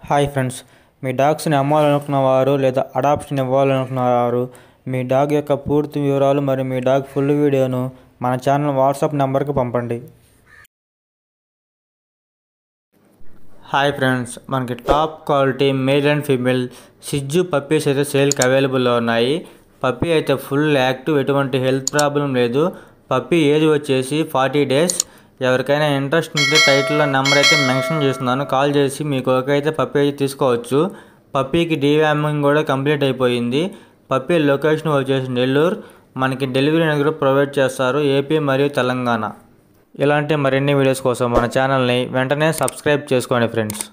Hi friends, మీ డాగ్స్ని అమ్మాలనుకున్నవారు లేదా adoption ఇవ్వాలనుకున్నవారు మీ dog యొక్క పూర్తి వివరాలు మరియు మీ డాగ్ ఫుల్ వీడియోను మన ఛానల్ వాట్సాప్ నెంబర్కి పంపండి. హాయ్ ఫ్రెండ్స్, మనకి top quality male and female సిజ్జు పప్పీస్ అయితే సేల్కి అవైలబుల్లో ఉన్నాయి. పప్పీ అయితే ఫుల్ యాక్టివ్, ఎటువంటి హెల్త్ ప్రాబ్లం లేదు. పప్పీ ఏజ్ వచ్చేసి 40 days. ఎవరికైనా ఇంట్రెస్ట్ ఉంటే టైటిల్లో నెంబర్ అయితే మెన్షన్ చేస్తున్నాను, కాల్ చేసి మీకు అయితే పప్పీ అయితే తీసుకోవచ్చు. పప్పీకి డీవార్మింగ్ కూడా కంప్లీట్ అయిపోయింది. పప్పీ లొకేషన్ వచ్చేసి నెల్లూరు. మనకి డెలివరీ అనేది కూడా ప్రొవైడ్ చేస్తారు, ఏపీ మరియు తెలంగాణ. ఇలాంటి మరిన్ని వీడియోస్ కోసం మన ఛానల్ని వెంటనే సబ్స్క్రైబ్ చేసుకోండి ఫ్రెండ్స్.